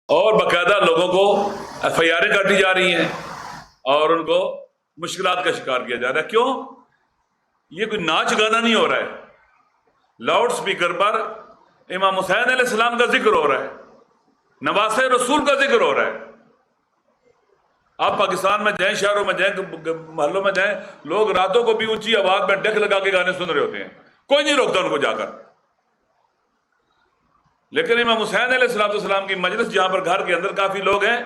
اور باقاعدہ لوگوں کو ایف آئی آریں کاٹی جا رہی ہیں اور ان کو مشکلات کا شکار کیا جا رہا ہے. کیوں؟ یہ کوئی ناچ گانا نہیں ہو رہا ہے. لاؤڈ سپیکر پر امام حسین علیہ السلام کا ذکر ہو رہا ہے, نواسۂ رسول کا ذکر ہو رہا ہے. آپ پاکستان میں جائیں, شہروں میں جائیں, محلوں میں جائیں, لوگ راتوں کو بھی اونچی آواز میں ڈیک لگا کے گانے سن رہے ہوتے ہیں, کوئی نہیں روکتا ان کو جا کر. لیکن امام حسین علیہ السلام کی مجلس جہاں پر گھر کے اندر کافی لوگ ہیں,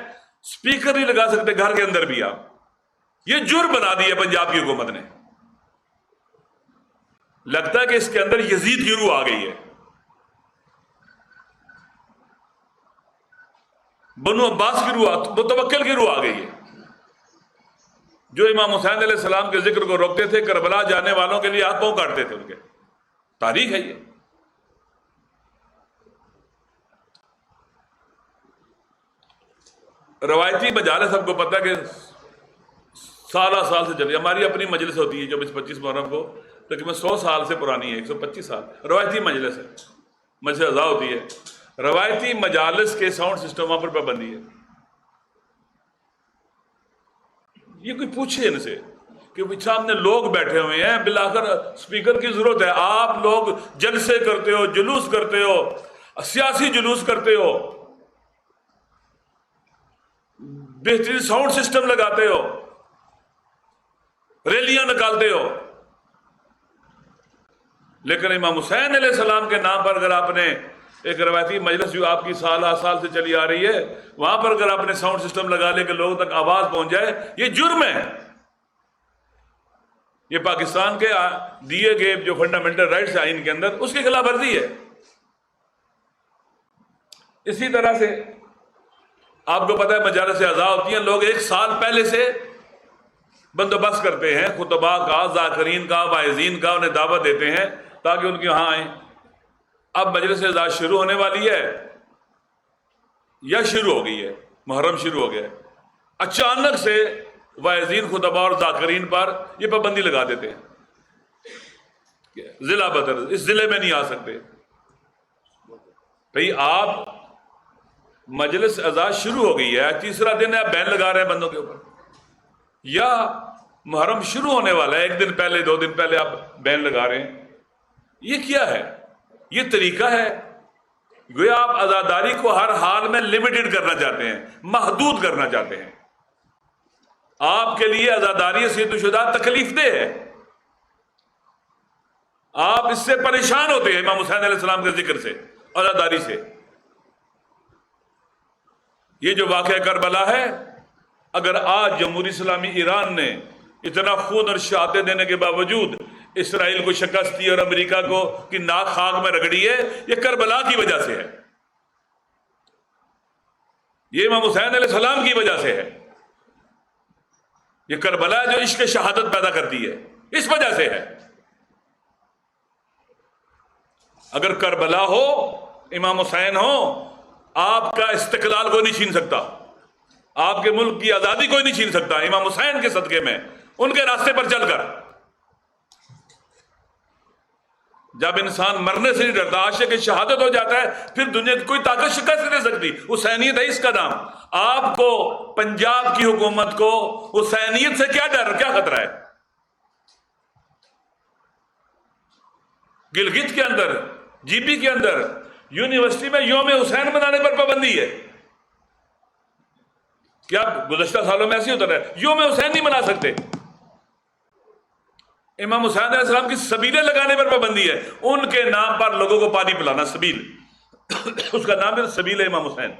سپیکر نہیں لگا سکتے گھر کے اندر بھی آپ. یہ جرم بنا دیا پنجاب کی حکومت نے. لگتا ہے کہ اس کے اندر یزید کی روح آ گئی ہے, بنو عباس کی روح, متوکل کی روح آ گئی ہے, جو امام حسین علیہ السلام کے ذکر کو روکتے تھے, کربلا جانے والوں کے لیے ہاتھ پاؤں کاٹتے تھے. ان کے تاریخ ہے یہ. روایتی مجالس سب کو پتہ ہے کہ سالہ سال سے چلی, ہماری اپنی مجلس ہوتی ہے 24-25 محرم کو, لیکن 100 سال سے پرانی ہے, 125 سال روایتی مجلس ہے, مجلس اعضاء ہوتی ہے. روایتی مجالس کے ساؤنڈ سسٹموں پر پابندی ہے. یہ کوئی پوچھے ان سے کہ سامنے لوگ بیٹھے ہوئے ہیں, بالآخر سپیکر کی ضرورت ہے. آپ لوگ جلسے کرتے ہو, جلوس کرتے ہو, سیاسی جلوس کرتے ہو, بہترین ساؤنڈ سسٹم لگاتے ہو, ریلیاں نکالتے ہو, لیکن امام حسین علیہ السلام کے نام پر اگر آپ نے ایک روایتی مجلس جو آپ کی سال سے چلی آ رہی ہے, وہاں پر اگر آپ نے ساؤنڈ سسٹم لگا لے کہ لوگوں تک آواز پہنچ جائے, یہ جرم ہے. یہ پاکستان کے دیے گئے جو فنڈامنٹل رائٹس ہیں آئین کے اندر, اس کی خلاف ورزی ہے. اسی طرح سے آپ کو پتہ ہے مجالس اعضاء ہوتی ہیں, لوگ 1 سال پہلے سے بندوبست کرتے ہیں خطباء کا, ذاکرین کا, واعظین کا, انہیں دعوت دیتے ہیں تاکہ ان کے یہاں آئیں. اب مجلس اعضاء شروع ہونے والی ہے یا شروع ہو گئی ہے, محرم شروع ہو گیا ہے, اچانک سے واعظین, خطباء اور ذاکرین پر یہ پابندی لگا دیتے ہیں, ضلع بدر, اس ضلع میں نہیں آ سکتے. بھئی آپ مجلس اعضاء شروع ہو گئی ہے, تیسرا دن ہے, آپ بین لگا رہے ہیں بندوں کے اوپر, یا محرم شروع ہونے والا ہے 1 دن پہلے 2 دن پہلے آپ بین لگا رہے ہیں. یہ کیا ہے؟ یہ طریقہ ہے گویا آپ عزاداری کو ہر حال میں لمیٹڈ کرنا چاہتے ہیں, محدود کرنا چاہتے ہیں. آپ کے لیے عزاداری حیثیت شدہ تکلیف دہ ہے, آپ اس سے پریشان ہوتے ہیں امام حسین علیہ السلام کے ذکر سے, عزاداری سے. یہ جو واقعہ کربلا ہے, اگر آج جمہوری اسلامی ایران نے اتنا خون اور شہادتیں دینے کے باوجود اسرائیل کو شکست دی اور امریکہ کو کی ناک خاک میں رگڑی ہے, یہ کربلا کی وجہ سے ہے, یہ امام حسین علیہ السلام کی وجہ سے ہے. یہ کربلا جو عشق شہادت پیدا کرتی ہے, اس وجہ سے ہے. اگر کربلا ہو, امام حسین ہو, آپ کا استقلال کوئی نہیں چھین سکتا, آپ کے ملک کی آزادی کوئی نہیں چھین سکتا. امام حسین کے صدقے میں, ان کے راستے پر چل کر. جب انسان مرنے سے نہیں ڈرتا, عاشق شہادت ہو جاتا ہے, پھر دنیا کی کوئی طاقت شکست نہیں دے سکتی. حسینیت ہے اس کا نام. آپ کو, پنجاب کی حکومت کو حسینیت سے کیا ڈر, کیا خطرہ ہے؟ گلگت کے اندر, جی پی کے اندر یونیورسٹی میں یوم حسین منانے پر پابندی ہے. کیا گزشتہ سالوں میں ایسے ہوتا رہا؟ یوم حسین نہیں منا سکتے. امام حسین علیہ السلام کی سبیلیں لگانے پر پابندی ہے, ان کے نام پر لوگوں کو پانی پلانا, سبیل اس کا نام ہے سبیل امام حسین.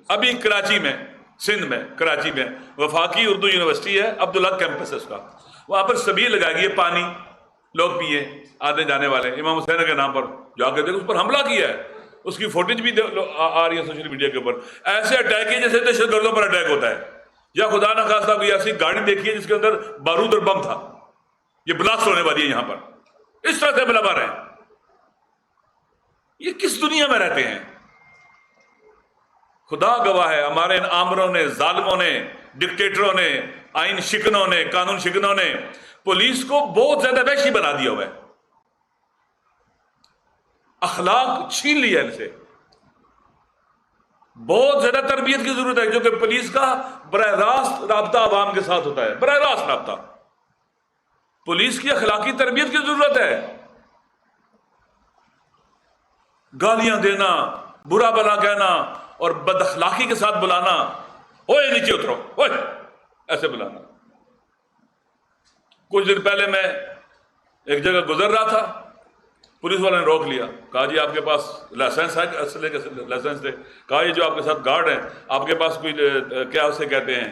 ابھی کراچی میں, سندھ میں, کراچی میں وفاقی اردو یونیورسٹی ہے, عبدالحق کیمپس ہے اس کا, وہاں پر سبیل لگائی گئی ہے, پانی لوگ پیے آنے جانے والے. امام حسین کے نام پر جا کے دیکھو, اس پر حملہ کیا ہے, اس کی فوٹیج بھی آ رہی ہے سوشل میڈیا کے اوپر. ایسے اٹیک ہے جیسے دہشت گردوں پر اٹیک ہوتا ہے, یا خدا نہ خواستہ کوئی ایسی گاڑی دیکھی ہے جس کے اندر بارود اور بم تھا, یہ بلاسٹ ہونے والی ہے یہاں پر, اس طرح سے حملہ آور ہے. یہ کس دنیا میں رہتے ہیں؟ خدا گواہ ہے, ہمارے ان آمروں نے, ظالموں نے, ڈکٹیٹروں نے, آئین شکنوں نے, قانون شکنوں نے پولیس کو بہت زیادہ وحشی بنا دیا ہوا ہے, اخلاق چھین لیا ان سے. بہت زیادہ تربیت کی ضرورت ہے، جو کہ پولیس کا براہ راست رابطہ عوام کے ساتھ ہوتا ہے، براہ راست رابطہ۔ پولیس کی اخلاقی تربیت کی ضرورت ہے۔ گالیاں دینا، برا بلا کہنا اور بد اخلاقی کے ساتھ بلانا، اوئے نیچے اترو، اوئے، ایسے بلانا۔ کچھ دن پہلے میں ایک جگہ گزر رہا تھا، پولیس والوں نے روک لیا، کہا جی آپ کے پاس لائسنس ہے؟ اسلحے کا لائسنس دے۔ کہا یہ جو آپ کے ساتھ گارڈ ہیں، آپ کے پاس کوئی کیا اسے کہتے ہیں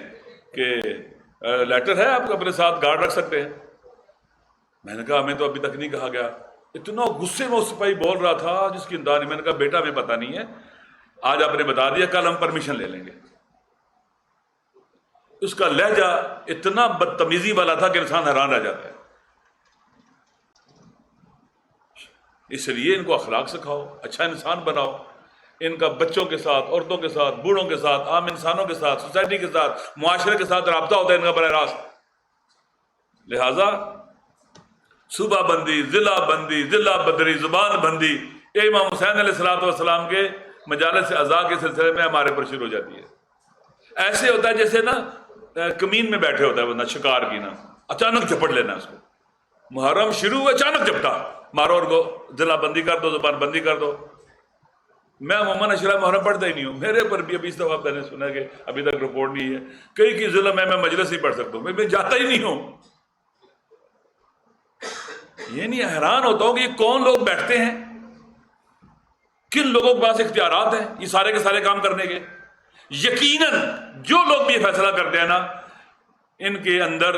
کہ لیٹر ہے آپ اپنے ساتھ گارڈ رکھ سکتے ہیں؟ میں نے کہا ہمیں تو ابھی تک نہیں کہا گیا۔ اتنا غصے میں وہ سپاہی بول رہا تھا جس کی انداز نہیں۔ میں نے کہا بیٹا ہمیں پتہ نہیں ہے، آج آپ نے بتا دیا، کل ہم پرمیشن لے لیں گے۔ اس کا لہجہ اتنا بدتمیزی والا تھا کہ انسان حیران رہ جاتا ہے۔ اس لیے ان کو اخلاق سکھاؤ، اچھا انسان بناؤ۔ ان کا بچوں کے ساتھ، عورتوں کے ساتھ، بوڑھوں کے ساتھ، عام انسانوں کے ساتھ، سوسائٹی کے ساتھ، معاشرے کے ساتھ رابطہ ہوتا ہے ان کا براہ راست۔ لہذا صوبہ بندی، ضلع بدری، زبان بندی، یہ امام حسین علیہ السلام کے مجالس اعزاء کے سلسلے میں ہمارے پر شروع ہو جاتی ہے۔ ایسے ہوتا ہے جیسے نا کمین میں بیٹھے ہوتا ہے بندہ شکار کی، نا اچانک جھپٹ لینا اس کو۔ محرم شروع ہوا، اچانک جھپٹا، مارو اور کو ضلع بندی کر دو، زبان بندی کر دو۔ میں عموماً اشرا محرم پڑھتا ہی نہیں ہوں، میرے پر بھی ابھی اس دفعہ میں نے سنا کہ ابھی تک رپورٹ نہیں ہے، کئی کی ضلع میں مجلس ہی پڑھ سکتا ہوں، میں جاتا ہی نہیں ہوں۔ یہ نہیں حیران ہوتا ہوں کہ یہ کون لوگ بیٹھتے ہیں، کن لوگوں کے پاس اختیارات ہیں یہ سارے کے سارے کام کرنے کے۔ یقیناً جو لوگ بھی یہ فیصلہ کرتے ہیں نا، ان کے اندر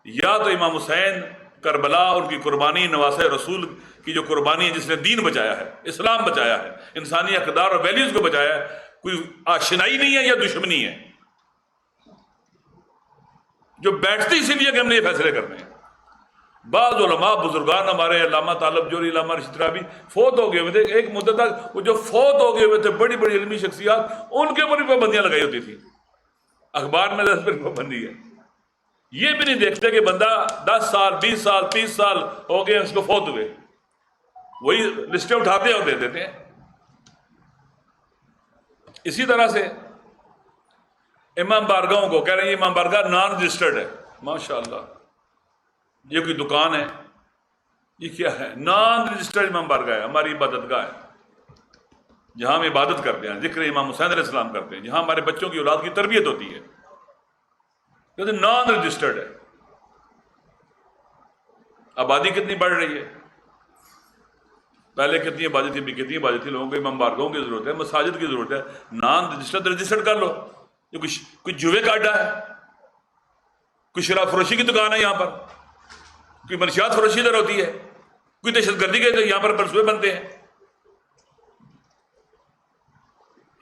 یا تو امام حسین کربلا، ان کی قربانی، نواسہ رسول کی جو قربانی ہے، جس نے دین بچایا ہے، اسلام بچایا ہے، انسانی اقدار اور ویلیوز کو بچایا ہے، کوئی آشنائی نہیں ہے یا دشمنی ہے، جو بیٹھتے اسی لیے کہ ہم نے یہ فیصلے کرنے ہیں۔ بعض علماء بزرگان ہمارے، علامہ طالب جوہری، علامہ رشید رابی، فوت ہو گئے ہوئے تھے ایک مدت تک۔ وہ جو فوت ہو گئے ہوئے تھے بڑی بڑی علمی شخصیات، ان کے اوپر بھی پابندیاں لگائی ہوتی تھی، اخبار میں دس پر پابندی ہے۔ یہ بھی نہیں دیکھتے کہ بندہ 10 سال 20 سال 30 سال ہو گئے اس کو فوت ہوئے، وہی لسٹیں اٹھاتے ہیں اور دے دیتے ہیں۔ اسی طرح سے امام بارگاہوں کو کہہ رہے ہیں امام بارگاہ نان رجسٹرڈ ہے۔ ماشاءاللہ، یہ کوئی دکان ہے؟ یہ کیا ہے؟ نان رجسٹرڈ امام بارگاہ ہے، ہماری عبادت گاہ ہے، جہاں ہم عبادت کرتے ہیں، ذکر امام حسین علیہ السلام کرتے ہیں، جہاں ہمارے بچوں کی اولاد کی تربیت ہوتی ہے، کہتے ہیں نان رجسٹرڈ ہے۔ آبادی کتنی بڑھ رہی ہے، پہلے کتنی آبادی تھی، بھی کتنی آبادی تھی، لوگوں کو امام بارگاہوں کی ضرورت ہے، مساجد کی ضرورت ہے۔ نان رجسٹرڈ کر لو۔ یہ کوئی جوئے کا اڈا ہے، کوئی شراب فروشی کی دکان ہے یہاں پر، کوئی منشیات فروشی ادھر ہوتی ہے، کوئی دہشت گردی کے یہاں پر منصوبے بنتے ہیں۔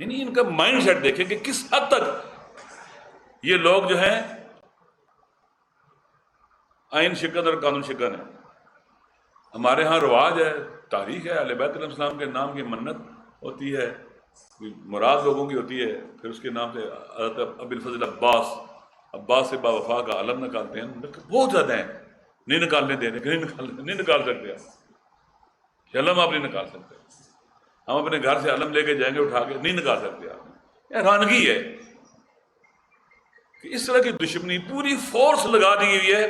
یعنی ان کا مائنڈ سیٹ دیکھیں کہ کس حد تک یہ لوگ جو ہیں آئین شکن اور قانون شکن ہے۔ ہمارے ہاں رواج ہے، تاریخ ہے، اہل بیت علیہ السلام کے نام کی منت ہوتی ہے، کوئی مراد لوگوں کی ہوتی ہے، پھر اس کے نام سے حضرت ابی الفضل عباس سے باوفا کا علم نکالتے ہیں، بہت زیادہ ہیں، نہیں نکالنے دینے، نہیں نکال سکتے آپ، علم آپ نہیں نکال سکتے۔ ہم اپنے گھر سے علم لے کے جائیں گے اٹھا کے، نہیں نکال سکتے آپ۔ حیرانگی ہے کہ اس طرح کی دشمنی پوری فورس لگا دی ہوئی ہے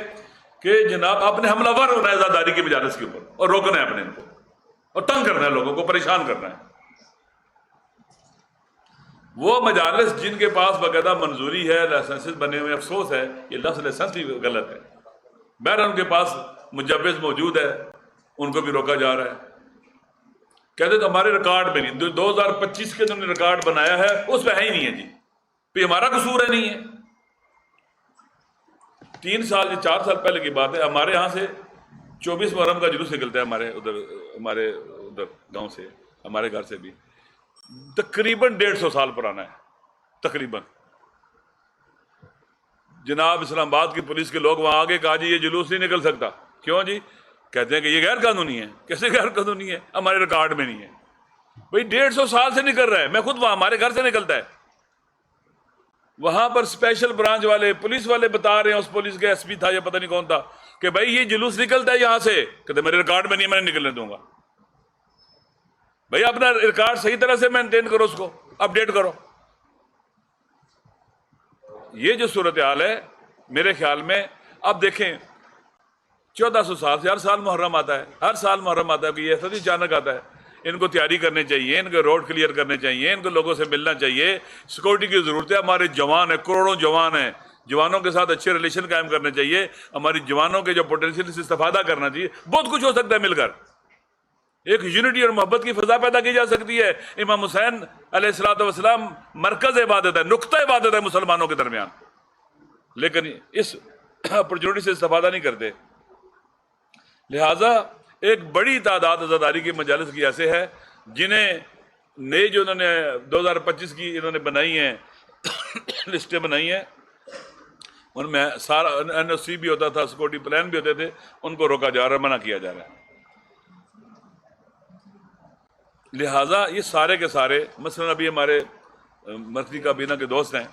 کہ جناب آپ نے حملہ ور ہونا ہے ذاتداری کے مجالس کے اوپر، اور روکنا ہے اپنے ان کو، اور تنگ کرنا ہے، لوگوں کو پریشان کرنا ہے۔ وہ مجالس جن کے پاس باقاعدہ منظوری ہے، لائسنسز بنے ہوئے، افسوس ہے یہ لفظ لائسنس بھی غلط ہے، بہرحال ان کے پاس مجوز موجود ہے، ان کو بھی روکا جا رہا ہے۔ کہتے تو ہمارے ریکارڈ میں نہیں، 2025 کے انہوں نے ریکارڈ بنایا ہے اس میں ہے ہی نہیں ہے جی، پھر ہمارا قصور ہے نہیں ہے۔ 3 سال یا 4 سال پہلے کی بات ہے، ہمارے ہاں سے 24 محرم کا جلوس نکلتا ہے، ہمارے ادھر گاؤں سے، ہمارے گھر سے بھی، تقریباً 150 سال پرانا ہے تقریباً۔ جناب اسلام آباد کی پولیس کے لوگ وہاں آگے کہا جی یہ جلوس نہیں نکل سکتا، کیوں جی؟ کہتے ہیں کہ یہ غیر قانونی ہے۔ کیسے غیر قانونی ہے؟ ہمارے ریکارڈ میں نہیں ہے۔ بھئی 150 سال سے نکل رہا ہے، میں خود وہاں ہمارے گھر سے نکلتا ہے، وہاں پر اسپیشل برانچ والے پولیس والے بتا رہے ہیں، اس پولیس کے ایس پی تھا یا پتہ نہیں کون تھا، کہ بھائی یہ جلوس نکلتا ہے یہاں سے، کہتے میرے ریکارڈ میں نہیں، میں نہیں نکلنے دوں گا۔ بھائی اپنا ریکارڈ صحیح طرح سے مینٹین کرو، اس کو اپڈیٹ کرو۔ یہ جو صورتحال ہے میرے خیال میں، اب دیکھیں 1400 سال سے ہر سال محرم آتا ہے، ہر سال محرم آتا ہے کہ یہ ایسا نہیں اچانک آتا ہے۔ ان کو تیاری کرنی چاہیے، ان کو روڈ کلیئر کرنے چاہیے، ان کو لوگوں سے ملنا چاہیے، سیکورٹی کی ضرورت ہے۔ ہمارے جوان ہیں، کروڑوں جوان ہیں، جوانوں کے ساتھ اچھے ریلیشن قائم کرنے چاہیے، ہماری جوانوں کے جو پوٹینشیل سے استفادہ کرنا چاہیے۔ بہت کچھ ہو سکتا ہے مل کر، ایک یونٹی اور محبت کی فضا پیدا کی جا سکتی ہے۔ امام حسین علیہ الصلوۃ والسلام مرکز عبادت ہے، نقطہ عبادت ہے مسلمانوں کے درمیان، لیکن اس اپرچونٹی سے استفادہ نہیں کرتے۔ لہٰذا ایک بڑی تعداد عزاداری کی مجالس کی ایسے ہے جنہیں نئے جو انہوں نے 2025 کی انہوں نے بنائی ہیں لسٹیں بنائی ہیں، ان میں سارا NOC بھی ہوتا تھا، سیکورٹی پلان بھی ہوتے تھے، ان کو روکا جا رہا ہے، منع کیا جا رہا ہے۔ لہٰذا یہ سارے کے سارے، مثلاً ابھی ہمارے مرکزی کابینہ کے دوست ہیں،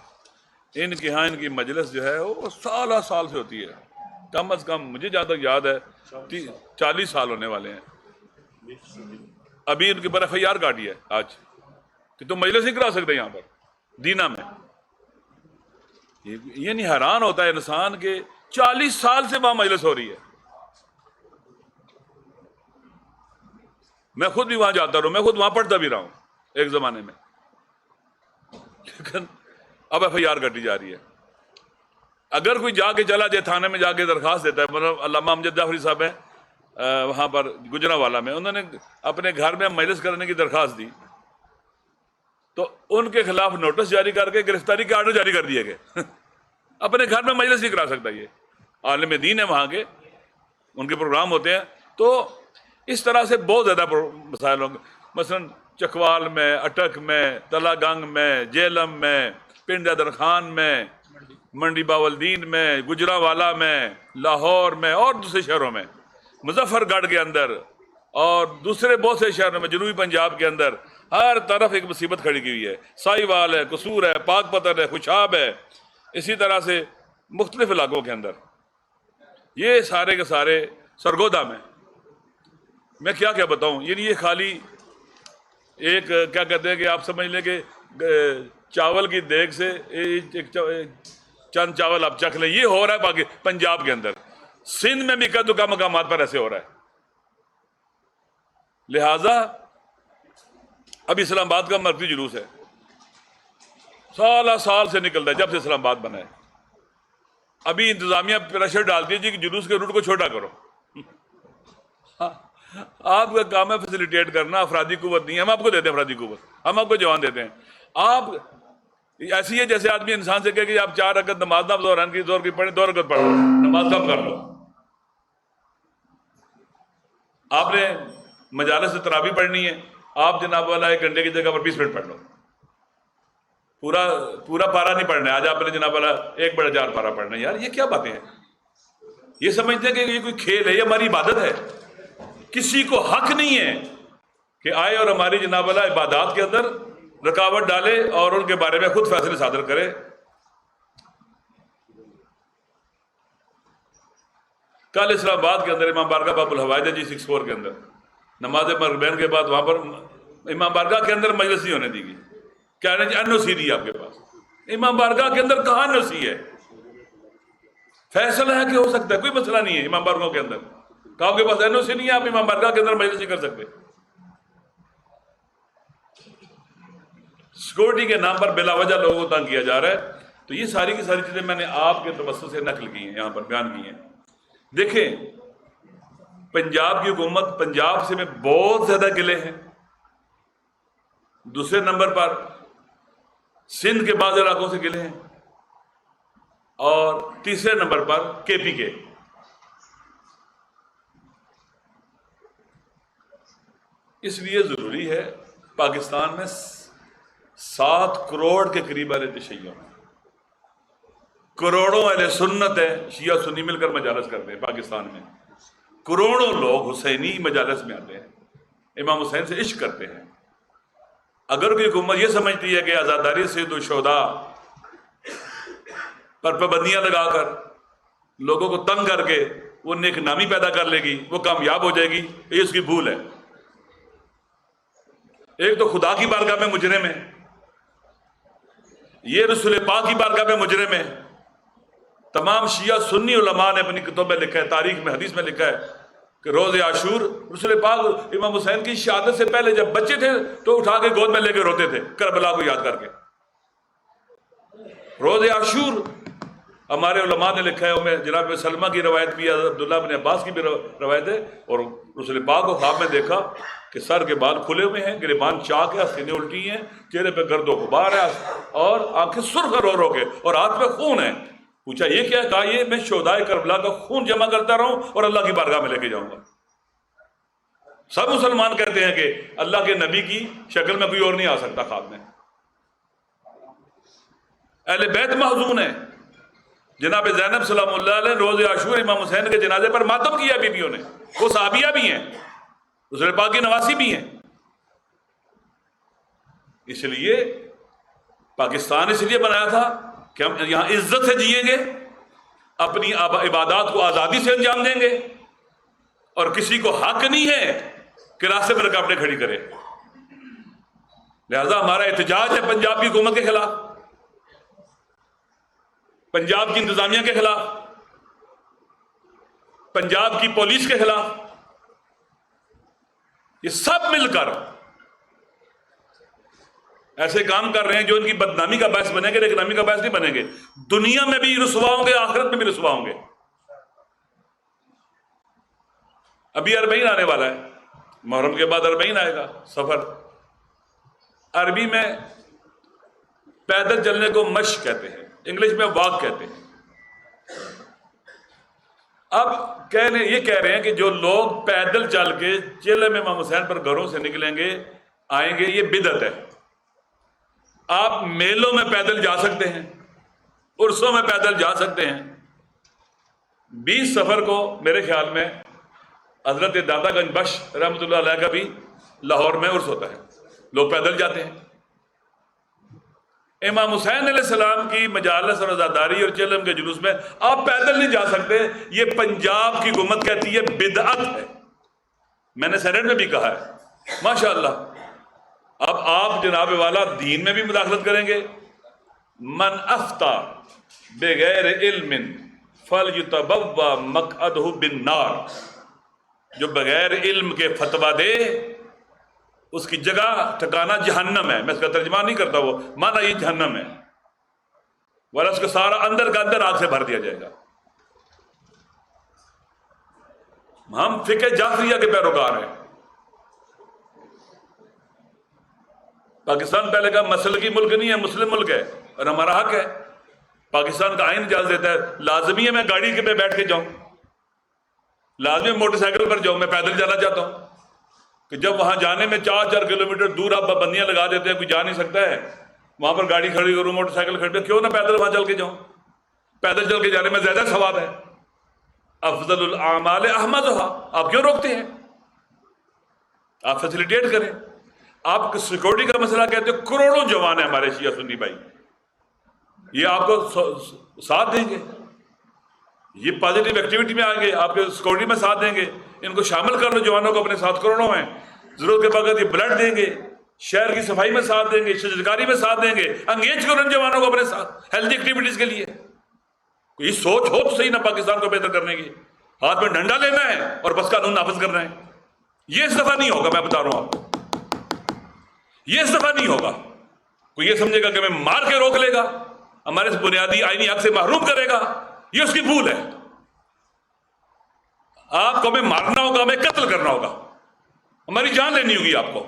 ان کے ہاں ان کی مجلس جو ہے وہ سالہ سال سے ہوتی ہے، کم از کم مجھے جہاں تک یاد ہے 40 سال ہونے والے ہیں۔ ابھی ان کے پر FIR کاٹی ہے آج کہ تم مجلس نہیں کرا سکتے یہاں پر دینا میں۔ یہ نہیں حیران ہوتا ہے انسان کہ 40 سال سے وہاں مجلس ہو رہی ہے۔ میں خود بھی وہاں جاتا رہا، میں خود وہاں پڑھتا بھی رہا ہوں ایک زمانے میں، لیکن اب FIR کاٹی جا رہی ہے۔ اگر کوئی جا کے چلا جائے تھانے میں جا کے درخواست دیتا ہے، مطلب علامہ امجد جعفری صاحب ہیں وہاں پر گجرانوالہ میں، انہوں نے اپنے گھر میں مجلس کرنے کی درخواست دی تو ان کے خلاف نوٹس جاری کر کے گرفتاری کے آرڈر جاری کر دیے گئے۔ اپنے گھر میں مجلس نہیں کرا سکتا، یہ عالم دین ہے وہاں کے، ان کے پروگرام ہوتے ہیں۔ تو اس طرح سے بہت زیادہ مسائل ہوں گے، مثلاً چکوال میں، اٹک میں، تلا گنگ میں، جیلم میں، پنڈ درخان میں، منڈی باولدین میں، گجرانوالہ میں، لاہور میں اور دوسرے شہروں میں، مظفر گڑھ کے اندر اور دوسرے بہت سے شہروں میں، جنوبی پنجاب کے اندر ہر طرف ایک مصیبت کھڑی کی ہوئی ہے۔ سائیوال ہے، قصور ہے، پاک پتن ہے، خوشاب ہے، اسی طرح سے مختلف علاقوں کے اندر یہ سارے کے سارے سرگودا میں۔ میں کیا کیا بتاؤں، یعنی یہ خالی ایک کیا کہتے ہیں کہ آپ سمجھ لیں کہ چاول کی دیگ سے چند چاول آپ چکھ لیں، یہ ہو رہا ہے پنجاب کے اندر، سندھ میں بھی کئی مقامات پر ایسے ہو رہا ہے۔ لہذا اب اسلام آباد کا مرکزی جلوس ہے، سالہ سال سے نکلتا ہے جب سے اسلام آباد بنا ہے۔ ابھی انتظامیہ پریشر ڈالتی ہے جی کہ جلوس کے روٹ کو چھوٹا کرو۔ آپ کا کام ہے فیسیلیٹیٹ کرنا، افرادی قوت نہیں ہے، ہم آپ کو دیتے ہیں افرادی قوت، ہم آپ کو جوان دیتے ہیں۔ آپ ایسی ہے جیسے آدمی انسان سے کہے کہ آپ 4 رکعت نماز نہ ظہر کی زور کی پڑھیں، 2 رکعت پڑھ لو، نماز کم کر لو۔ آپ نے مجالس سے تراویح پڑھنی ہے، آپ جناب والا 1 گھنٹے کی جگہ پر 20 منٹ پڑھ لو، پورا پارا نہیں پڑھنا ہے۔ آج آپ نے جناب والا 1/4 پارا پڑھنا ہے۔ یار یہ کیا باتیں ہیں؟ یہ سمجھتے ہیں کہ یہ کوئی کھیل ہے، یہ ہماری عبادت ہے۔ کسی کو حق نہیں ہے کہ آئے اور ہماری جناب والا عبادات کے اندر رکاوٹ ڈالے اور ان کے بارے میں خود فیصلے صادر کرے۔ کل اسلام آباد کے اندر امام بارگاہ باب الحوائج ہے G64 کے اندر، نماز مغربین کے بعد وہاں پر امام بارگاہ کے اندر مجلس نہیں ہونے دی گئی، کہہ رہے ہیں NOC دی آپ کے پاس۔ امام بارگاہ کے اندر کہاں NOC ہے؟ فیصلہ ہے کہ ہو سکتا ہے، کوئی مسئلہ نہیں ہے امام بارگاہ کے اندر، آپ کے پاس NOC نہیں ہے، آپ امام بارگاہ کے اندر مجلس نہیں کر سکتے۔ سیکورٹی کے نام پر بلا وجہ لوگوں کو تنگ کیا جا رہا ہے۔ تو یہ ساری کی ساری چیزیں میں نے آپ کے توسط سے نقل کی ہیں، یہاں پر بیان کی ہیں۔ دیکھیں پنجاب کی حکومت، پنجاب سے میں بہت زیادہ گلے ہیں، دوسرے نمبر پر سندھ کے بعض علاقوں سے گلے ہیں، اور تیسرے نمبر پر KP کے۔ اس لیے ضروری ہے پاکستان میں 7 کروڑ کے قریب اہل تشیع ہیں، کروڑوں اہل سنت ہیں، شیعہ سنی مل کر مجالس کرتے ہیں پاکستان میں، کروڑوں لوگ حسینی مجالس میں آتے ہیں، امام حسین سے عشق کرتے ہیں۔ اگر کوئی حکومت یہ سمجھتی ہے کہ آزاداری سے دو شہداء پر پابندیاں لگا کر لوگوں کو تنگ کر کے وہ نیک نامی پیدا کر لے گی، وہ کامیاب ہو جائے گی، یہ اس کی بھول ہے۔ ایک تو خدا کی بارگاہ میں مجرم ہے، یہ رسول پاک کی بارگاہ میں مجرم ہے۔ تمام شیعہ سنی علماء نے اپنی کتب میں لکھا ہے، تاریخ میں، حدیث میں لکھا ہے کہ روز عاشور رسول پاک امام حسین کی شہادت سے پہلے جب بچے تھے تو اٹھا کے گود میں لے کے روتے تھے کربلا کو یاد کر کے۔ روز عاشور ہمارے علماء نے لکھا ہے، جناب سلمہ کی روایت بھی ہے، عبداللہ بن عباس کی بھی روایت ہے، اور رسول پاک کو خواب میں دیکھا کہ سر کے بال کھلے ہوئے ہیں، گریبان چاک ہے، سینے الٹی ہیں، چہرے پہ گرد و غبار ہے اور آنکھیں سرخ رو رو کے، اور ہاتھ میں خون ہے۔ پوچھا یہ کیا؟ کہا یہ میں شہدائے کربلا کا خون جمع کرتا رہا ہوں اور اللہ کی بارگاہ میں لے کے جاؤں گا۔ سب مسلمان کہتے ہیں کہ اللہ کے نبی کی شکل میں کوئی اور نہیں آ سکتا خواب میں۔ اہل بیت محزون ہیں۔ جناب زینب سلام اللہ علیہ روز عاشور امام حسین کے جنازے پر ماتم کیا بیویوں نے، وہ صحابیہ بھی ہیں، رسول پاک کی نواسی بھی ہیں۔ اس لیے پاکستان اس لیے بنایا تھا کہ ہم یہاں عزت سے جئیں گے، اپنی عبادات کو آزادی سے انجام دیں گے، اور کسی کو حق نہیں ہے کہ راستے میں رکاوٹیں کھڑی کرے۔ لہذا ہمارا احتجاج ہے پنجاب کی حکومت کے خلاف، پنجاب کی انتظامیہ کے خلاف، پنجاب کی پولیس کے خلاف۔ یہ سب مل کر ایسے کام کر رہے ہیں جو ان کی بدنامی کا باعث بنیں گے، نیک نامی کا باعث نہیں بنیں گے۔ دنیا میں بھی رسوا ہوں گے، آخرت میں بھی رسوا ہوں گے۔ ابھی اربعین آنے والا ہے، محرم کے بعد اربعین آئے گا، سفر۔ عربی میں پیدل چلنے کو مشی کہتے ہیں، انگلش میں واک کہتے ہیں۔ اب یہ کہہ رہے ہیں کہ جو لوگ پیدل چل کے چلے میں امام حسین پر گھروں سے نکلیں گے، آئیں گے، یہ بدعت ہے۔ آپ میلوں میں پیدل جا سکتے ہیں، عرسوں میں پیدل جا سکتے ہیں۔ 20 سفر کو میرے خیال میں حضرت داتا گنج بخش رحمۃ اللہ علیہ کا بھی لاہور میں عرس ہوتا ہے، لوگ پیدل جاتے ہیں۔ امام حسین علیہ السلام کی مجالس اور عزاداری اور چلم کے جلوس میں آپ پیدل نہیں جا سکتے، یہ پنجاب کی حکومت کہتی ہے بدعت ہے۔ میں نے سینٹ میں بھی کہا ہے، ماشاءاللہ۔ اب آپ جناب والا دین میں بھی مداخلت کریں گے۔ من افتا بغیر علم فلیتبوأ مقعدہ بالنار، جو بغیر علم کے فتویٰ دے اس کی جگہ ٹھکانہ جہنم ہے۔ میں اس کا ترجمہ نہیں کرتا، وہ مانا یہ جہنم ہے، ورنہ اس کا سارا اندر کا اندر آگ سے بھر دیا جائے گا۔ ہم فقہ جعفریہ کے پیروکار ہیں۔ پاکستان پہلے کا مسلکی ملک نہیں ہے، مسلم ملک ہے، اور ہمارا حق ہے۔ پاکستان کا آئین اجازت دیتا ہے، لازمی ہے میں گاڑی پہ بیٹھ کے جاؤں، لازمی موٹر سائیکل پر جاؤں، میں پیدل جانا چاہتا ہوں کہ جب وہاں جانے میں 4 کلومیٹر دور آپ پابندیاں لگا دیتے ہیں، کوئی جا نہیں سکتا ہے، وہاں پر گاڑی کھڑی کروں، موٹر سائیکل کھڑی، کیوں نہ پیدل وہاں چل کے جاؤں؟ پیدل چل کے جانے میں زیادہ ثواب ہے۔ افضل الاعمال احمدھا، آپ کیوں روکتے ہیں؟ آپ فیسیلیٹیٹ کریں۔ آپ سیکورٹی کا مسئلہ کہتے ہیں، کروڑوں جوان ہیں ہمارے شیعہ سنی بھائی، یہ آپ کو ساتھ دیں گے، یہ پازیٹیو ایکٹیویٹی میں آئیں گے، آپ کے سیکورٹی میں ساتھ دیں گے۔ ان کو شامل کر لو، جوانوں کو اپنے ساتھ، کروڑوں ہیں، ضرورت کے وقت یہ بلڈ دیں گے، شہر کی صفائی میں ساتھ دیں گے، شجرکاری میں ساتھ دیں گے، انگیج کرو ان جوانوں کو اپنے ساتھ ہیلتھی ایکٹیویٹیز کے لیے۔ کوئی سوچ ہو تو صحیح نا پاکستان کو بہتر کرنے کی، ہاتھ میں ڈنڈا لینا ہے اور بس قانون نافذ کرنا ہے۔ یہ اس دفعہ نہیں ہوگا، میں بتا رہا ہوں آپ کو، یہ اس دفعہ نہیں ہوگا۔ کوئی یہ سمجھے گا کہ ہمیں مار کے روک لے گا، ہمارے اس بنیادی آئینی حق سے محروم کرے گا، یہ اس کی بھول ہے۔ آپ کو ہمیں مارنا ہوگا، ہمیں قتل کرنا ہوگا، ہماری جان لینی ہوگی آپ کو۔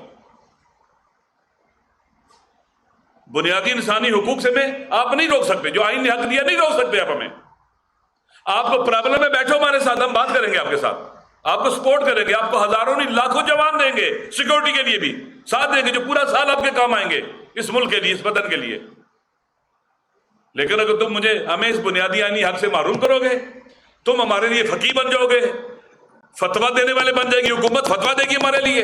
بنیادی انسانی حقوق سے میں آپ نہیں روک سکتے، جو آئین نے حق دیا نہیں روک سکتے آپ ہمیں۔ آپ کو پرابلم میں بیٹھو ہمارے ساتھ، ہم بات کریں گے آپ کے ساتھ، آپ کو سپورٹ کریں گے، آپ کو ہزاروں نہیں لاکھوں جوان دیں گے، سیکورٹی کے لیے بھی ساتھ دیں گے، جو پورا سال آپ کے کام آئیں گے اس ملک کے لیے، اس وطن کے لیے۔ لیکن اگر تم ہمیں اس بنیادی آئینی حق سے محروم کرو گے، تم ہمارے لیے فقیر بن جاؤ گے، فتویٰ دینے والے بن جائے گی حکومت، فتویٰ دے گی ہمارے لیے،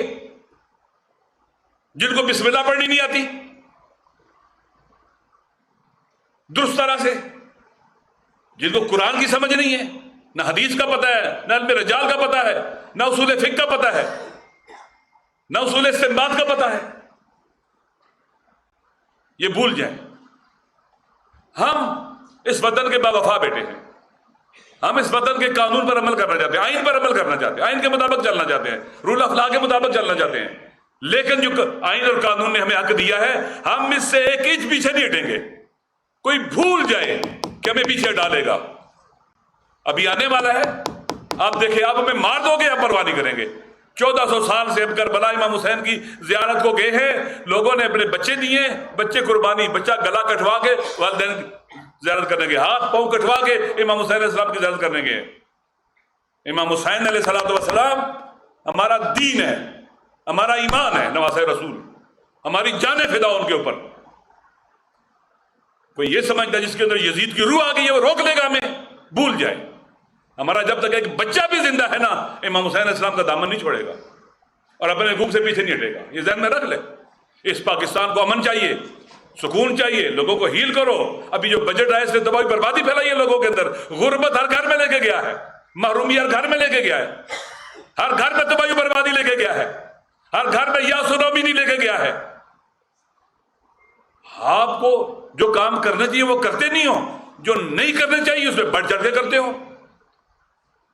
جن کو بسم اللہ پڑھنی نہیں آتی درست طرح سے، جن کو قرآن کی سمجھ نہیں ہے، نہ حدیث کا پتہ ہے، نہ علم رجال کا پتہ ہے، نہ اصول فقہ کا پتہ ہے، نہ اصول استنباط کا پتہ ہے، یہ بھول جائیں۔ ہم اس وطن کے باوفا بیٹے ہیں، ہم اس وطن کے قانون پر عمل کرنا چاہتے ہیں، آئین پر عمل کرنا چاہتے ہیں، آئین کے مطابق چلنا چاہتے ہیں، رول آف لا کے مطابق چلنا چاہتے ہیں، لیکن جو آئین اور قانون نے ہمیں حق دیا ہے ہم اس سے ایک انچ پیچھے نہیں ہٹیں گے۔ کوئی بھول جائے کہ ہمیں پیچھے ڈالے گا، ابھی آنے والا ہے، آپ دیکھیں، آپ ہمیں مار دو گے، آپ پرواہ نہیں کریں گے۔ 1400 سال سے اب کربلا امام حسین کی زیارت کو گئے ہیں، لوگوں نے اپنے بچے دیے، بچے قربانی، بچہ گلا کٹوا کے والدین زیارت کرنے گئے، ہاتھ پاؤں کٹوا کے امام حسین علیہ السلام کی زیارت کرنے گئے۔ امام حسین علیہ السلام ہمارا دین ہے، ہمارا ایمان ہے، نواسۂ رسول، ہماری جانیں فدا ان کے اوپر۔ کوئی یہ سمجھتا جس کے اندر یزید کی روح آ گئی ہے وہ روک لے گا ہمیں، بھول جائے۔ ہمارا جب تک ایک بچہ بھی زندہ ہے نا، امام حسین علیہ السلام کا دامن نہیں چھوڑے گا اور اپنے حقوق سے پیچھے نہیں ہٹے گا، یہ ذہن میں رکھ لے۔ اس پاکستان کو امن چاہیے، سکون چاہیے، لوگوں کو ہیل کرو۔ ابھی جو بجٹ آئے اس نے تباہی بربادی پھیلائی ہے لوگوں کے اندر، غربت ہر گھر میں لے کے گیا ہے، محرومی ہر گھر میں لے کے گیا ہے، ہر گھر میں تباہی بربادی لے کے گیا ہے، ہر گھر میں یاس و نومی نہیں لے کے گیا ہے۔ آپ کو جو کام کرنا چاہیے وہ کرتے نہیں ہو، جو نہیں کرنا چاہیے اس میں بڑھ چڑھ کے کرتے ہو،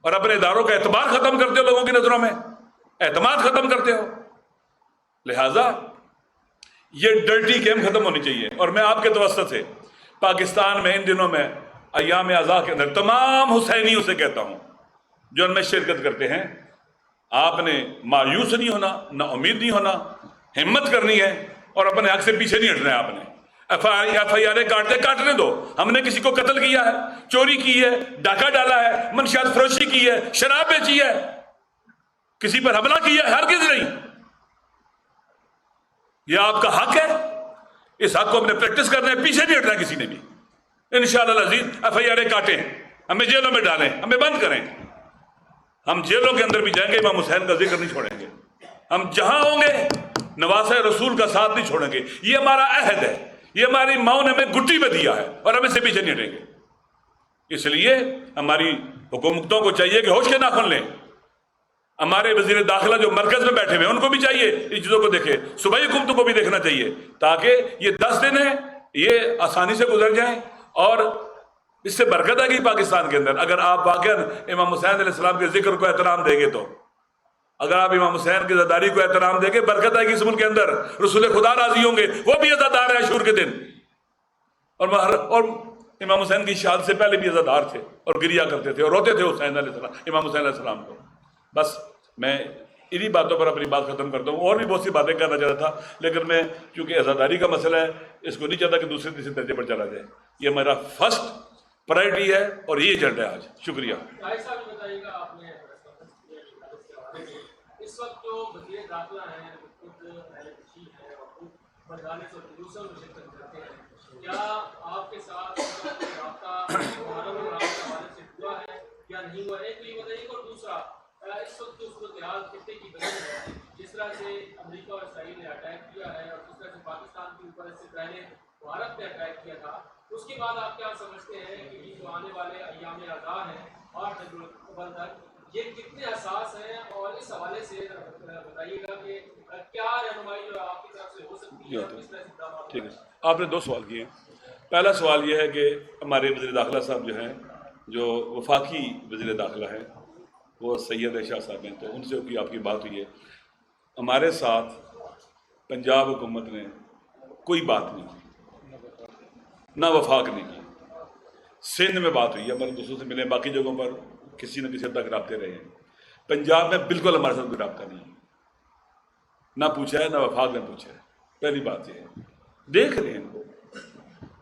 اور اپنے اداروں کا اعتبار ختم کرتے ہو، لوگوں کی نظروں میں اعتماد ختم کرتے ہو۔ لہٰذا یہ ڈرٹی گیم ختم ہونی چاہیے۔ اور میں آپ کے توسط سے پاکستان میں ان دنوں میں ایام ازا کے اندر تمام حسینیوں سے کہتا ہوں جو ان میں شرکت کرتے ہیں، آپ نے مایوس نہیں ہونا، نہ امید نہیں ہونا، ہمت کرنی ہے اور اپنے حق سے پیچھے نہیں ہٹنا ہے۔ آپ نے ایف آئی آر کاٹنے دو۔ ہم نے کسی کو قتل کیا ہے، چوری کی ہے، ڈاکہ ڈالا ہے، منشیات فروشی کی ہے، شراب بیچی ہے، کسی پر حملہ کیا ہے؟ ہرگز نہیں۔ یہ آپ کا حق ہے، اس حق کو ہم نے پریکٹس کرنا ہے، پیچھے نہیں ہٹنا کسی نے بھی۔ انشاءاللہ العزیز ایف آئی آر کاٹیں، ہمیں جیلوں میں ڈالیں، ہمیں بند کریں، ہم جیلوں کے اندر بھی جائیں گے، امام حسین کا ذکر نہیں چھوڑیں گے۔ ہم جہاں ہوں گے نواسۂ رسول کا ساتھ نہیں چھوڑیں گے، یہ ہمارا عہد ہے، یہ ہماری ماں نے ہمیں گٹی میں دیا ہے اور ہم اس سے پیچھے نہیں ہٹیں گے۔ اس لیے ہماری حکومتوں کو چاہیے کہ ہوش کے ناخن لیں۔ ہمارے وزیر داخلہ جو مرکز میں بیٹھے ہوئے ہیں ان کو بھی چاہیے ان چیزوں کو دیکھیں، صوبائی حکومتوں کو بھی دیکھنا چاہیے، تاکہ یہ 10 دن ہیں یہ آسانی سے گزر جائیں اور اس سے برکت آئے گی پاکستان کے اندر۔ اگر آپ واقعا امام حسین علیہ السلام کے ذکر کو احترام دیں گے، تو اگر آپ امام حسین کی عزاداری کو احترام دیں گے، برکت آئے گی اس ملک کے اندر، رسول خدا راضی ہوں گے، وہ بھی عزادار ہیں عاشور کے دن، اور امام حسین کی شہادت سے پہلے بھی عزادار تھے اور گریا کرتے تھے اور روتے تھے حسین علیہ السلام، امام حسین علیہ السلام کو۔ بس میں انہی باتوں پر اپنی بات ختم کرتا ہوں، اور بھی بہت سی باتیں کرنا چاہتا تھا، لیکن میں چونکہ عزاداری کا مسئلہ ہے اس کو نہیں چاہتا کہ دوسرے تیسرے درجے پر چلا جائے۔ یہ میرا فرسٹ پرائرٹی ہے اور یہ ایجنڈا ہے آج۔ شکریہ۔ اس وقت جو وزیر داخلہ ہیں خود اہل کشی ہیں اور خود مجالس اور جلوسوں میں شرکت کرتے ہیں، کیا آپ کے ساتھ رابطہ محرم اور رات کے حوالے سے ہوا ہے یا نہیں ہوا؟ ایک تو یہ بتائیے، اور دوسرا اس وقت جو صورتحال خطے کی بدل ہے، جس طرح سے امریکہ اور اسرائیل نے اٹیک کیا ہے اور جس طرح سے پاکستان کے اوپر اس سے پہلے بھارت نے اٹیک کیا تھا، اس کے بعد آپ کیا سمجھتے ہیں کہ یہ جو آنے والے ایام اعزا ہیں 8 اکتوبر تک، یہ کتنے حساس ہیں؟ اور اس حوالے سے بتائیے گا کہ کیا رہنمائی جو آپ کی طرف سے ہو سکتی ہے اور کس طرح سے اقدامات؟ ٹھیک ہے، آپ نے 2 سوال کیے۔ پہلا سوال یہ ہے کہ ہمارے وزیر داخلہ صاحب جو ہیں، جو وفاقی وزیر داخلہ ہیں وہ سید شاہ صاحب ہیں، تو ان سے آپ کی بات ہوئی ہے۔ ہمارے ساتھ پنجاب حکومت نے کوئی بات نہیں کی، نہ وفاق نے کی۔ سندھ میں بات ہوئی ہے، ہمارے دوستوں سے ملے، باقی جگہوں پر کسی نہ کسی حد تک رابطے رہے ہیں۔ پنجاب میں بالکل ہمارے ساتھ کوئی رابطہ نہیں ہے، نہ پوچھا ہے، نہ وفاق نے پوچھا ہے۔ پہلی بات یہ ہے، دیکھ رہے ہیں ان کو،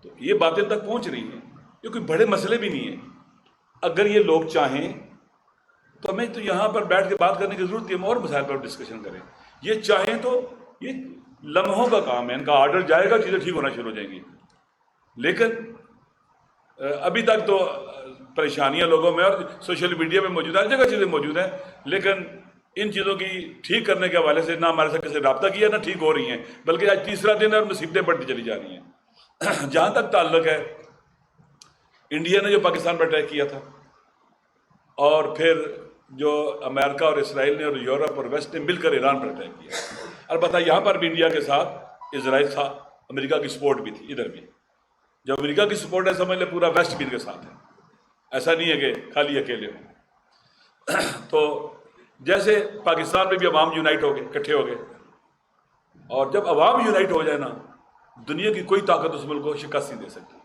تو یہ باتیں تک پہنچ رہی ہیں، یہ کوئی بڑے مسئلے بھی نہیں ہیں۔ اگر یہ لوگ چاہیں تو ہمیں تو یہاں پر بیٹھ کے بات کرنے کی ضرورت ہے، ہم اور مسائل پر ڈسکشن کریں۔ یہ چاہیں تو یہ لمحوں کا کام ہے، ان کا آرڈر جائے گا، چیزیں ٹھیک ہونا شروع ہو جائیں گی۔ لیکن ابھی تک تو پریشانیاں لوگوں میں اور سوشل میڈیا میں موجود ہیں، ہر جگہ چیزیں موجود ہیں، لیکن ان چیزوں کی ٹھیک کرنے کے حوالے سے نہ ہمارے ساتھ کسی رابطہ کیا، نہ ٹھیک ہو رہی ہیں، بلکہ آج تیسرا دن ہے اور مصیبتیں بڑھتی چلی جا رہی ہیں۔ جہاں تک تعلق ہے انڈیا نے جو پاکستان پر اٹیک کیا تھا، اور پھر جو امریکہ اور اسرائیل نے اور یورپ اور ویسٹ نے مل کر ایران پر اٹیک کیا، البتہ یہاں پر بھی انڈیا کے ساتھ اسرائیل تھا، امریکہ کی سپورٹ بھی تھی ادھر بھی. جب امریکہ کی سپورٹ ہے سمجھ لے پورا ویسٹ بھی ان کے ساتھ ہے, ایسا نہیں ہے کہ خالی اکیلے ہوں. تو جیسے پاکستان میں بھی عوام یونائٹ ہو گئے, اکٹھے ہو گئے, اور جب عوام یونائٹ ہو جائے نا دنیا کی کوئی طاقت اس ملک کو شکست نہیں دے سکتی.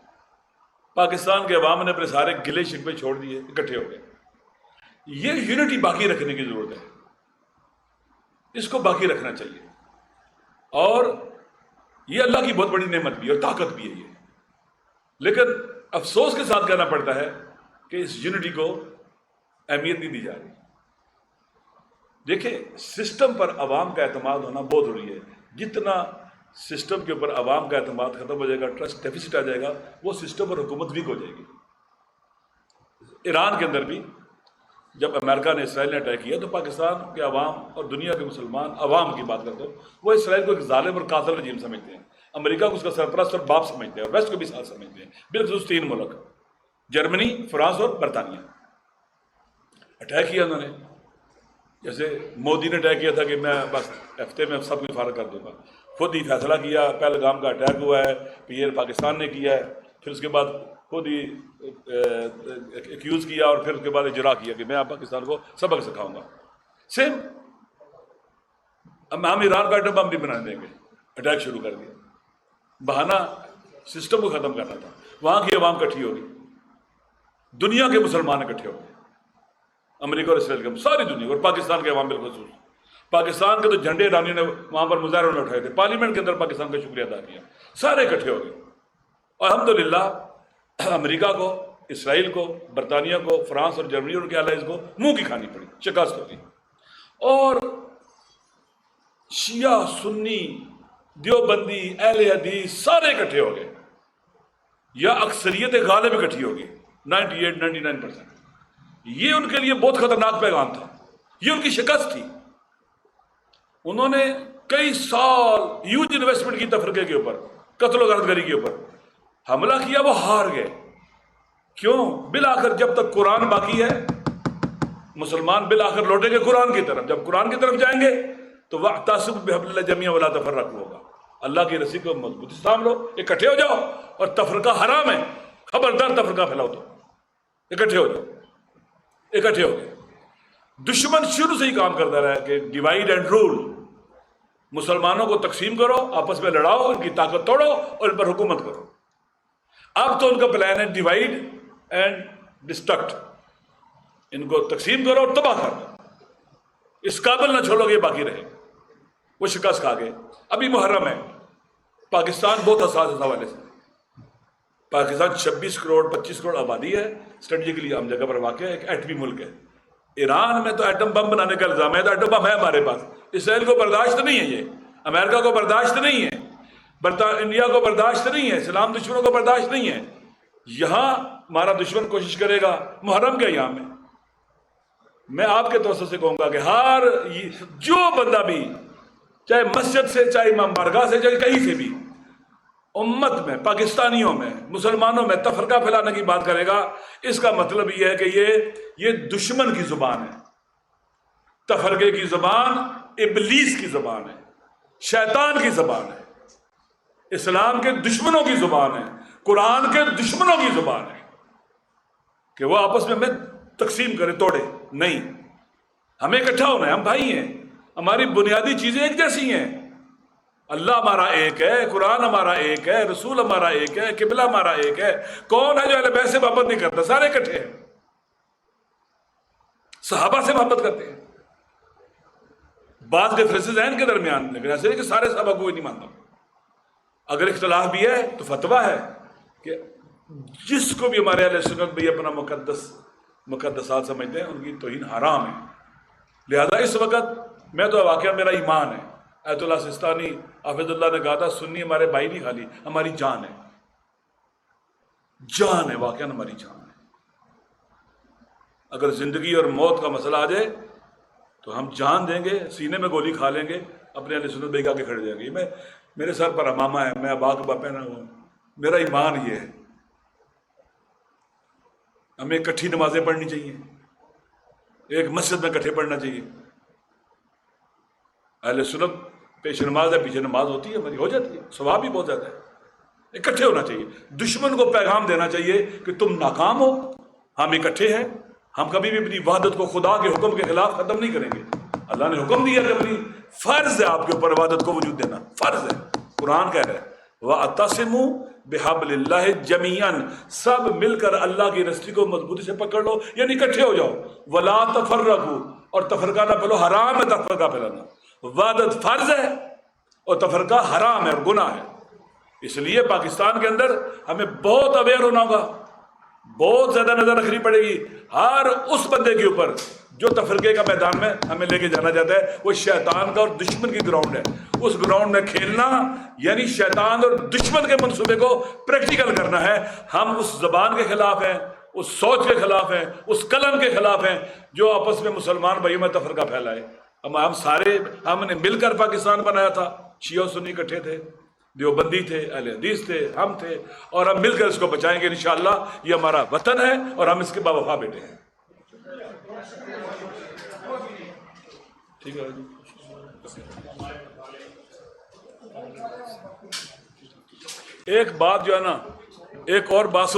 پاکستان کے عوام نے اپنے سارے گلے شکوے چھوڑ دیے, اکٹھے ہو گئے. یہ یونٹی باقی رکھنے کی ضرورت ہے, اس کو باقی رکھنا چاہیے, اور یہ اللہ کی بہت بڑی نعمت بھی ہے اور طاقت بھی ہے یہ. لیکن افسوس کے ساتھ کہنا پڑتا ہے کہ اس یونٹی کو اہمیت نہیں دی جا رہی. دیکھیں سسٹم پر عوام کا اعتماد ہونا بہت ضروری ہے. جتنا سسٹم کے اوپر عوام کا اعتماد ختم ہو جائے گا, ٹرسٹ ڈیفیسٹ آ جائے گا, وہ سسٹم اور حکومت ویک ہو جائے گی. ایران کے اندر بھی جب امریکہ نے اسرائیل نے اٹیک کیا تو پاکستان کے عوام اور دنیا کے مسلمان عوام کی بات کرتا ہوں, وہ اسرائیل کو ایک ظالم اور قاتل رجیم سمجھتے ہیں, امریکہ کو اس کا سرپرست اور باپ سمجھتے ہیں, اور ویسٹ کو بھی ساتھ سمجھتے ہیں, بالخصوص 3 ملک جرمنی, فرانس اور برطانیہ. اٹیک کیا انہوں نے, جیسے مودی نے اٹیک کیا تھا کہ میں بس ہفتے میں سب کچھ فارغ کر دوں گا, خود ہی فیصلہ کیا, پہلگام کا اٹیک ہوا ہے, پھر پاکستان نے کیا ہے, پھر اس کے بعد خود ہی ایکیوز کیا, اور پھر اس کے بعد اجرا کیا کہ میں آپ پاکستان کو سبق سکھاؤں گا. سیم ہم ایران کا ایٹم بم بھی بنا دیں گے, اٹیک شروع کر دیا, بہانہ سسٹم کو ختم کرنا تھا. وہاں کی عوام اکٹھی ہوگی, دنیا کے مسلمان اکٹھے ہو گئے, امریکہ اور اسرائیل کے, ساری دنیا, اور پاکستان کے عوام بالخصوص. پاکستان کے تو جھنڈے ایرانیوں نے وہاں پر مظاہرے میں اٹھائے تھے, پارلیمنٹ کے اندر پاکستان کا شکریہ ادا کیا, سارے اکٹھے ہو گئے. اور الحمدللہ امریکہ کو, اسرائیل کو, برطانیہ کو, فرانس اور جرمنی اور ان کے الائز کو منہ کی کھانی پڑی, شکست ہوگی. اور شیعہ, سنی, دیوبندی, اہل حدیث سارے اکٹھے ہو گئے, یا اکثریت غالب اکٹھی ہوگی 98-99%. یہ ان کے لیے بہت خطرناک پیغام تھا, یہ ان کی شکست تھی. انہوں نے کئی سال ہیوج انویسٹمنٹ کی تفرقے کے اوپر, قتل و غارت گری کے اوپر حملہ کیا, وہ ہار گئے. کیوں؟ بالآخر جب تک قرآن باقی ہے مسلمان بالآخر لوٹیں گے قرآن کی طرف. جب قرآن کی طرف جائیں گے تو وَاعْتَصِمُوا بِحَبْلِ اللَّهِ جَمِيعًا وَلَا تَفَرَّقُوا ہوگا. اللہ کی رسی کو مضبوطی سے تھام لو, اکٹھے ہو جاؤ, اور تفرقہ حرام ہے, خبردار تفرقہ پھیلاؤ تو اکٹھے ہو جاؤ. اکٹھے ہو گئے. دشمن شروع سے ہی کام کرتا رہا ہے کہ ڈیوائڈ اینڈ رول, مسلمانوں کو تقسیم کرو, آپس میں لڑاؤ, ان کی طاقت توڑو اور ان پر حکومت کرو. اب تو ان کا پلان ہے ڈیوائڈ اینڈ ڈسٹرکٹ, ان کو تقسیم کرو اور تباہ کر دو, اس قابل نہ چھوڑو گے باقی رہے. وہ شکست کھا گئے. ابھی محرم ہے, پاکستان بہت حساس اس حوالے سے. پاکستان 26 کروڑ 25 کروڑ آبادی ہے, اسٹریٹجیکلی عام جگہ پر واقع ہے, ایک ایٹمی ملک ہے. ایران میں تو ایٹم بم بنانے کا الزام ہے, تو ایٹم بم ہے ہمارے پاس. اسرائیل کو برداشت نہیں ہے, یہ امریکہ کو برداشت نہیں ہے, انڈیا کو برداشت نہیں ہے, اسلام دشمنوں کو برداشت نہیں ہے. یہاں ہمارا دشمن کوشش کرے گا, محرم کے یہاں میں آپ کے توسط سے کہوں گا کہ ہر جو بندہ بھی, چاہے مسجد سے, چاہے امام بارگاہ سے, چاہے کہیں سے بھی, امت میں, پاکستانیوں میں, مسلمانوں میں تفرقہ پھیلانے کی بات کرے گا, اس کا مطلب یہ ہے کہ یہ دشمن کی زبان ہے. تفرقے کی زبان ابلیس کی زبان ہے, شیطان کی زبان ہے, اسلام کے دشمنوں کی زبان ہے, قرآن کے دشمنوں کی زبان ہے, کہ وہ آپس میں ہمیں تقسیم کرے, توڑے. نہیں, ہمیں اکٹھا ہونا ہے, ہم بھائی ہیں, ہماری بنیادی چیزیں ایک جیسی ہیں. اللہ ہمارا ایک ہے, قرآن ہمارا ایک ہے, رسول ہمارا ایک ہے, قبلہ ہمارا ایک ہے. کون ہے جو اہل بیت سے محبت نہیں کرتا؟ سارے اکٹھے ہیں. صحابہ سے محبت کرتے ہیں, بعض ڈفرینسز ہیں ان کے درمیان, لیکن ایسے نہیں کہ سارے صحابہ کو نہیں مانتا. اگر اختلاف بھی ہے تو فتویٰ ہے کہ جس کو بھی ہمارے اہل سنت بھی اپنا مقدسات سمجھتے ہیں, ان کی توہین حرام ہے. لہذا اس وقت میں تو واقعہ میرا ایمان ہے, ایت اللہ سستانی حافظ اللہ نے کہا تھا, سنی ہمارے بھائی نہیں خالی ہماری جان ہے, جان ہے, واقعہ ہماری جان ہے. اگر زندگی اور موت کا مسئلہ آ جائے تو ہم جان دیں گے, سینے میں گولی کھا لیں گے, اپنے اہل سنت بھائی کے کھڑے جائیں گے. میرے سر پر امامہ ہے, میں ابا کبا پہنا ہوں, میرا ایمان یہ ہے. ہمیں اکٹھی نمازیں پڑھنی چاہیے, ایک مسجد میں اکٹھے پڑھنا چاہیے. اہل سنت پیش نماز ہے پیچھے نماز ہوتی ہے ہماری، ہو جاتی ہے، ثواب بھی بہت زیادہ ہے۔ اکٹھے ہونا چاہیے، دشمن کو پیغام دینا چاہیے کہ تم ناکام ہو، ہم اکٹھے ہیں، ہم کبھی بھی اپنی وحدت کو خدا کے حکم کے خلاف ختم نہیں کریں گے۔ اللہ نے حکم دیا کہ اپنی فرض ہے آپ کے اوپر وحدت کو وجود دینا، فرض ہے، قرآن کہہ رہا ہے وَاعْتَصِمُوا بِحَبْلِ اللَّهِ جَمِيعًا، سب مل کر اللہ کی رسی کو مضبوطی سے پکڑ لو، یعنی اکٹھے ہو جاؤ۔ وَلَا تَفَرَّقُوا، اور تفرقہ نہ پھیلو، حرام ہے تفرقہ پھیلانا، وحدت فرض ہے اور تفرقہ حرام ہے اور گناہ ہے۔ اس لیے پاکستان کے اندر ہمیں بہت اویئر ہونا ہوگا، بہت زیادہ نظر رکھنی پڑے گی ہر اس بندے کے اوپر جو تفرقے کا میدان میں ہمیں لے کے جانا چاہتا ہے۔ وہ شیطان کا اور دشمن کی گراؤنڈ ہے، اس گراؤنڈ میں کھیلنا یعنی شیطان اور دشمن کے منصوبے کو پریکٹیکل کرنا ہے۔ ہم اس زبان کے خلاف ہیں، اس سوچ کے خلاف ہیں، اس قلم کے خلاف ہیں جو آپس میں مسلمان بھائیوں میں تفرقہ پھیلائے۔ ہم نے مل کر پاکستان بنایا تھا، شیعہ و سنی اکٹھے تھے، دیوبندی تھے، اہل حدیث تھے، ہم تھے، اور ہم مل کر اس کو بچائیں گے انشاءاللہ۔ یہ ہمارا وطن ہے اور ہم اس کے باوفا بیٹے ہیں۔ ٹھیک ہے جی، ایک بات جو ہے نا، ایک اور بات